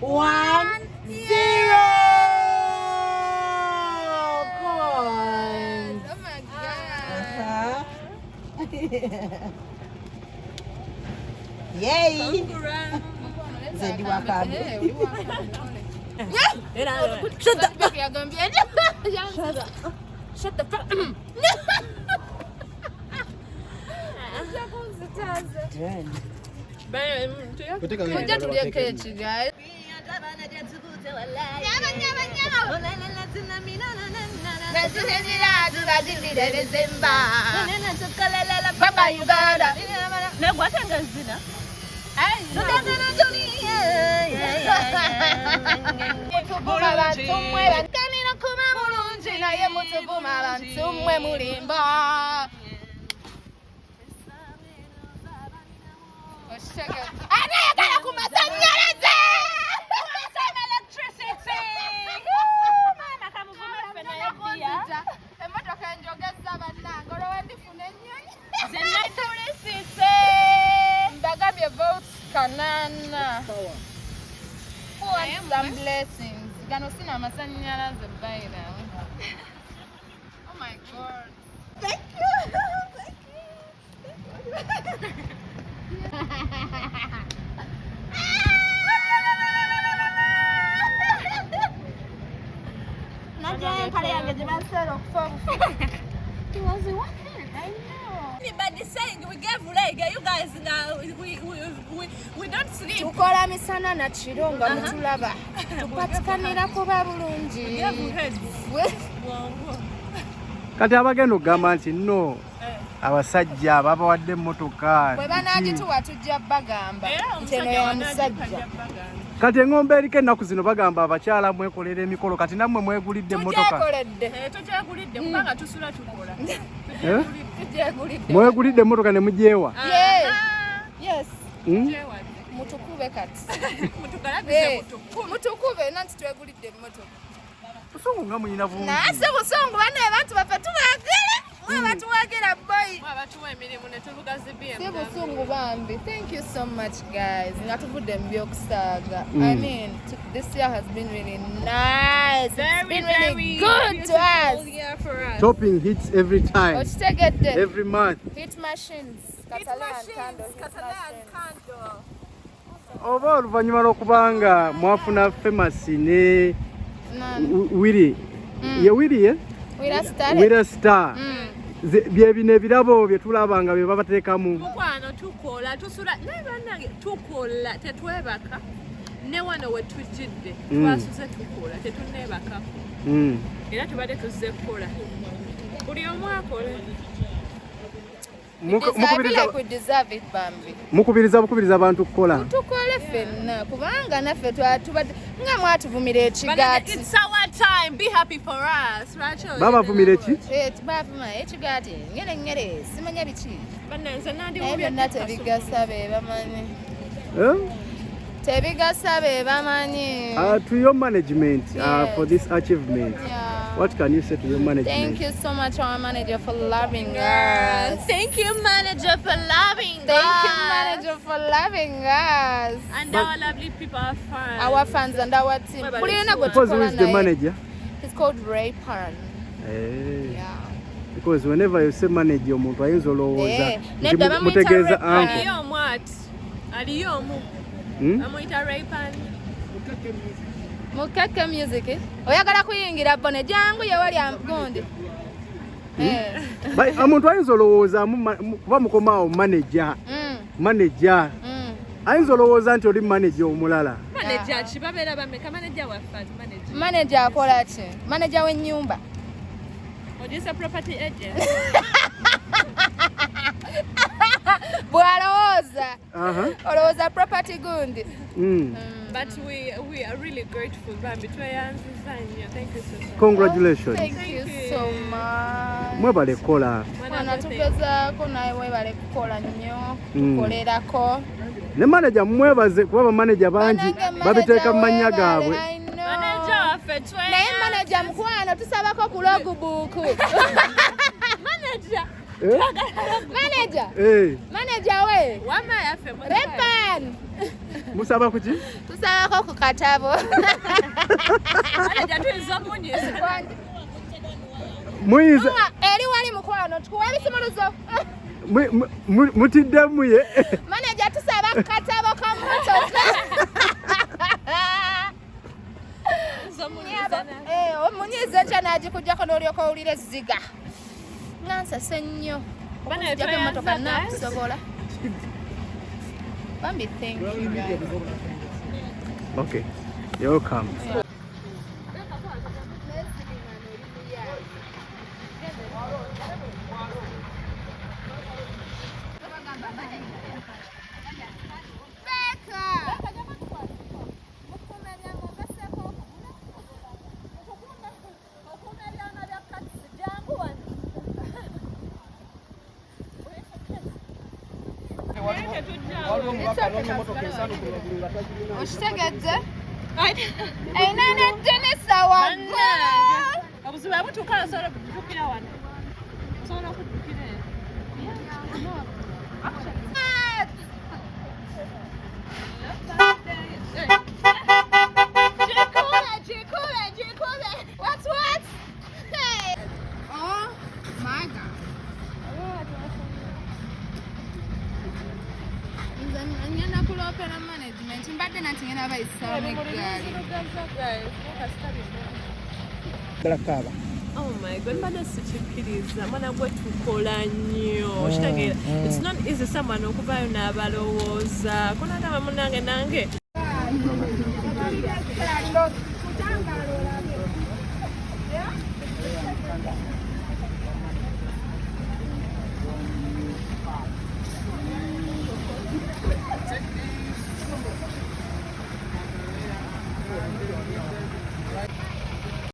Coins. Oh my God. Yay! Zedi wakabe. Shut the fuck up. Shut the fuck up. Kuja tulieke echi guys. Baba Uganda. Kanana. Some blessings. Ganosina masanyala zebaira. Oh my God. Thank you. But saying we gave leg, you guys now we don't sleep. Tukola misana na chironga mutulaba. Tupatikanira kuba bulungi. Kati abagenda okugamba nti no abasajja ababawadde emmotoka bwe banagituwa tujja bagamba nti eno ya musajja. kati eng'ombe eriko ennaku zino bagamba abakyala mwekolera emikolo kati nammwe mwegulidde emmotoka Tujagulidde kubanga tusula tukola. mwegulidde emmotoka ne mugyewa Yes. Mutukube kati. Mutukube nanti twegulidde emmotoka. busungu nga muyina bungi Nase busungu bane abantu baffe tubagala. Mwabatuwagira boy. Mwabatuwa emirimu ne tuvuga zibiye. Si busungu bambi. Thank you so much guys. Nga tuvudde mu by'okusaaga. I mean, this year has been really nice. It's been really good to us. Yeah, for us. shopping hits every time Okitegedde. every month Hit machines. Kataleya and Kandle. oba oluvannyuma lw'okubanga mwafuna famasi ne wiri ye wiri ye wira star byebino ebirabo bye tulaba nga bye babateekamu Mukwano tukola tusula naye tukola tetwebaka ne wano we tujjidde twasuze tukola tetunneebaka era tubadde tuzze kukola buli omu akole mukubiriza abantu kukola tukole ffenna kubanga naffe tubadde nga mwatuvumira ekigaati. It's our time, be happy for us. babavumira ki Bavuma ekigaati ngere simanya biki Bananze nandi naye byonna tebigasa be bamanyi Eh? tebigasa be bamanyi. To your management for this achievement Yeah. what can you say to your management? Thank you so much our manager for loving us. Thank you, manager, for loving us. Thank you manager for loving us. And our lovely people are fans. Our fans and our team. Because who is the manager? He's called Ray Pan. Yeah. Yeah. Because whenever you say manager omuntu ayinza olowooza nti Nedda bamuyita mutegeeza Ray Pan. uncle. Aliyo mwat. Aliyo mu. Amuyita Raypan. Mukeke music. Oyagala kuyingira bone jangu ye wali agundi. Omuntu ayinza olowooza kuba mukomaawo manager ayinza olowooza nti oli manager omulala. Manager kibabeera bameka manager waffe manager. Manager akola ki? Manager w'ennyumba. Producer property agent. Bwalowooza. Olowooza property gundi. But we are really grateful, Bambi. Thank you so much. Congratulations. Thank you so much. Mwebale kola. Mwana tugezaako naye webale kukola nnyo. Tukolerako. Ne manager mwebaze kuba bamanager bangi babiteeka mu mannya gaabwe. Manager waffe tweyamba. Naye manager mukwano tusabako ku logbook. Manager. Manager. Hey. Manager we. Wama yaffe. Repan. Musaba kuki? Tusabako ku katabo. Muyinza Eri wali mukwano tukuwa ebisimuluzo. Mutiddemu ye. Manager tusaba ku katabo ka motoka. Omunyiza nti anagikugyako n'olyoka owulira ezziga. Nansase nnyo. Okugyako emmotoka naakusobola. Bambi, thank you guys. Okay, you're welcome. Oshitegedde? Einana Denisa waggulu. Obuzibu butuuka osobola okuddukira wano. Osobola okuddukira eno. Jikule. What? Hey. Oh my God. Ngenda kulopera management mbadde nanti ngenda bayisaamu eggaali. Oh my God, mbadde sikikkiriza mwana gwe tukola nnyo. Okitegeera, it's not easy someone okuvaayo n'abalowooza. Kunagamba munnange nange.